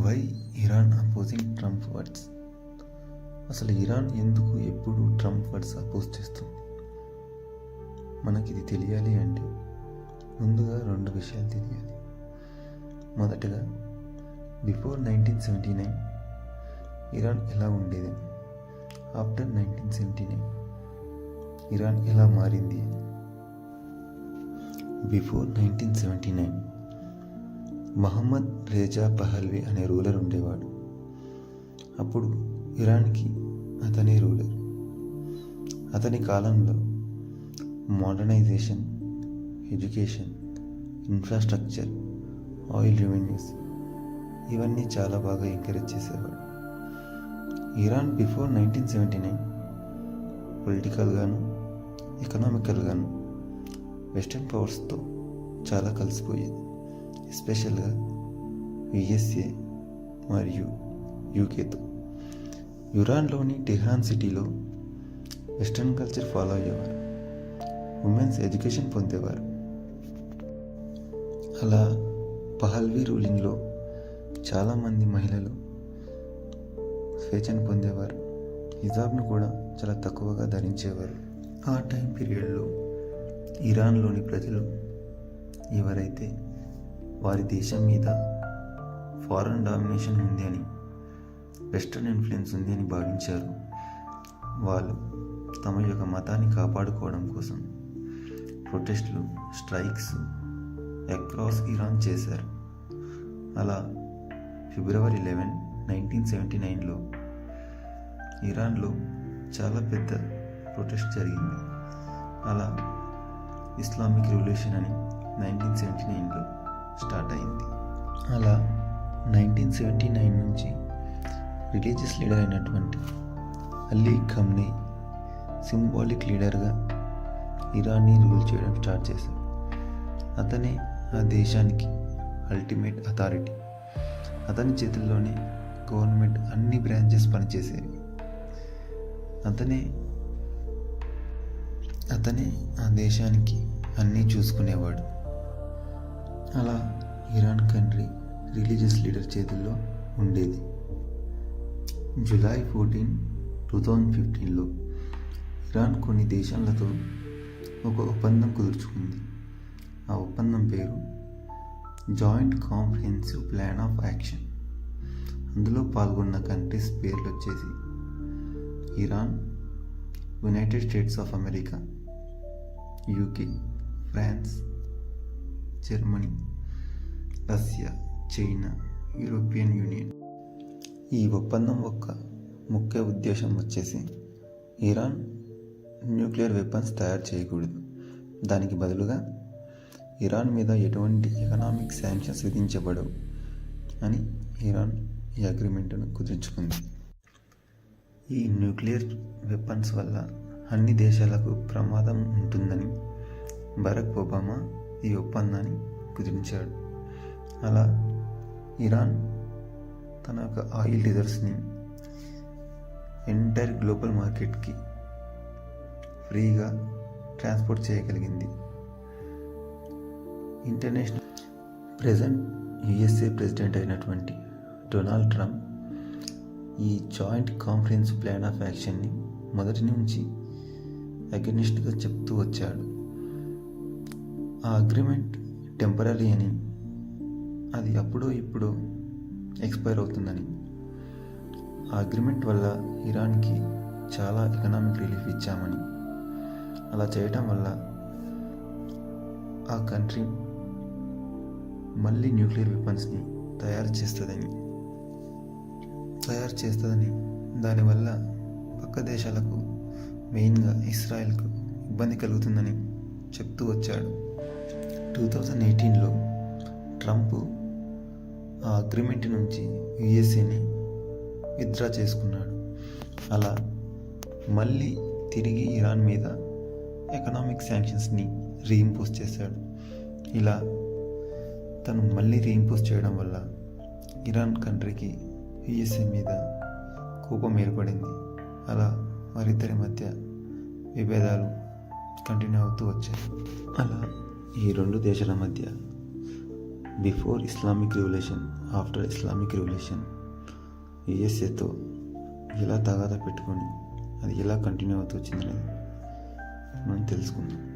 Why Iran opposing Trump words. అసలు Iran ఎందుకు ఎప్పుడు ట్రంప్ వర్డ్స్ అపోజ్ చేస్తుంది? మనకిది తెలియాలి అంటే ముందుగా రెండు విషయాలు తెలియాలి. మొదటగా, బిఫోర్ 1979 ఇరాన్ ఎలా ఉండేది, ఆఫ్టర్ 1979 ఇరాన్ ఎలా మారింది. బిఫోర్ 1979 మహమ్మద్ రేజా పహల్వి అనే రూలర్ ఉండేవాడు. అప్పుడు ఇరాన్కి అతనే రూలర్. అతని కాలంలో modernisation, education, infrastructure, oil revenues ఇవన్నీ చాలా బాగా ఎంకరేజ్ చేసేవాడు. ఇరాన్ బిఫోర్ 1979 పొలిటికల్గాను, ఎకనామికల్గాను వెస్టర్న్ పవర్స్తో చాలా కలిసిపోయేది. ఎస్పెషల్గా యుఎస్ఏ మరియు యూకేతో. ఇరాన్లోని టెహ్రాన్ సిటీలో వెస్టర్న్ కల్చర్ ఫాలో అయ్యేవారు. ఉమెన్స్ ఎడ్యుకేషన్ పొందేవారు. అలా పహల్వీ రూలింగ్లో చాలామంది మహిళలు స్వేచ్ఛను పొందేవారు. హిజాబ్ను కూడా చాలా తక్కువగా ధరించేవారు. ఆ టైం పీరియడ్లో ఇరాన్లోని ప్రజలు ఎవరైతే వారి దేశం మీద ఫారెన్ డామినేషన్ ఉంది అని, వెస్టర్న్ ఇన్ఫ్లుయెన్స్ ఉంది అని భావించారు. వాళ్ళు తమ యొక్క మతాన్ని కాపాడుకోవడం కోసం ప్రొటెస్ట్లు, స్ట్రైక్స్ అక్రాస్ ఇరాన్ చేశారు. అలా ఫిబ్రవరి 11, 1979లో ఇరాన్లో చాలా పెద్ద ప్రొటెస్ట్ జరిగింది. అలా ఇస్లామిక్ రెవల్యూషన్ అని 1979లో స్టార్ట్ అయింది. అలా 1979 నుంచి రిలీజియస్ లీడర్ అయినటువంటి అలీ ఖమ్నీ సింబాలిక్ లీడర్గా ఇరాన్ని రూల్ చేయడం స్టార్ట్ చేశారు. అతనే ఆ దేశానికి అల్టిమేట్ అథారిటీ. అతని చేతుల్లోనే గవర్నమెంట్ అన్ని బ్రాంచెస్ పనిచేసేవి. అతనే ఆ దేశానికి అన్నీ చూసుకునేవాడు. అలా ఇరాన్ కంట్రీ రిలీజియస్ లీడర్ చేతుల్లో ఉండేది. జూలై 14, 2015లో ఇరాన్ కొన్ని దేశాలతో ఒక ఒప్పందం కుదుర్చుకుంది. ఆ ఒప్పందం పేరు Joint Comprehensive Plan of Action. అందులో పాల్గొన్న కంట్రీస్ పేర్లు వచ్చేసి Iran, United States of America, UK, France, Germany, Russia, China, European Union. ఈ ఒప్పందం యొక్క ముఖ్య ఉద్దేశం వచ్చేసి ఇరాన్ న్యూక్లియర్ వెపన్స్ తయారు చేయకూడదు. దానికి బదులుగా ఇరాన్ మీద ఎటువంటి ఎకనామిక్ శాంక్షన్స్ విధించబడవు అని ఇరాన్ ఈ అగ్రిమెంట్ను కుదుర్చుకుంది. ఈ న్యూక్లియర్ వెపన్స్ వల్ల అన్ని దేశాలకు ప్రమాదం ఉంటుందని బరాక్ ఒబామా ఈ ఒప్పందాన్ని కుదించాడు. అలా ఇరాన్ తన యొక్క ఆయిల్ రిజర్వ్స్ని ఎంటైర్ గ్లోబల్ మార్కెట్కి ఫ్రీగా ట్రాన్స్పోర్ట్ చేయగలిగింది. ఇంటర్నేషనల్ ప్రెజెంట్ యుఎస్ఏ ప్రెసిడెంట్ అయినటువంటి డొనాల్డ్ ట్రంప్ ఈ జాయింట్ కాంప్రిహెన్సివ్ ప్లాన్ ఆఫ్ యాక్షన్ని మొదటి నుంచి అగెనిస్ట్గా చెప్తూ వచ్చాడు. ఆ అగ్రిమెంట్ టెంపరీ అని, అది అప్పుడో ఇప్పుడు ఎక్స్పైర్ అవుతుందని, ఆ అగ్రిమెంట్ వల్ల ఇరాన్కి చాలా ఎకనామిక్ రిలీఫ్ ఇచ్చామని, అలా చేయటం వల్ల ఆ కంట్రీ మళ్ళీ న్యూక్లియర్ వెపన్స్ని తయారు చేస్తుందని, దానివల్ల పక్క దేశాలకు, మెయిన్గా ఇస్రాయెల్కు ఇబ్బంది కలుగుతుందని చెప్తూ వచ్చాడు. 2018లో ట్రంప్ ఆ అగ్రిమెంట్ నుంచి యుఎస్ఏని విత్డ్రా చేసుకున్నాడు. అలా మళ్ళీ తిరిగి ఇరాన్ మీద ఎకనామిక్ శాంక్షన్స్ని రీఇంపోజ్ చేశాడు. ఇలా తను మళ్ళీ రీఇంపోజ్ చేయడం వల్ల ఇరాన్ కంట్రీకి యుఎస్ఏ మీద కోపం ఏర్పడింది. అలా వారిద్దరి మధ్య విభేదాలు కంటిన్యూ అవుతూ వచ్చాయి. అలా ఈ రెండు దేశాల మధ్య before Islamic revolution, after Islamic revolution యుఎస్ఏతో ఎలా తగాదా పెట్టుకొని అది ఎలా కంటిన్యూ అవుతూ వచ్చిందనేది మనం తెలుసుకుందాం.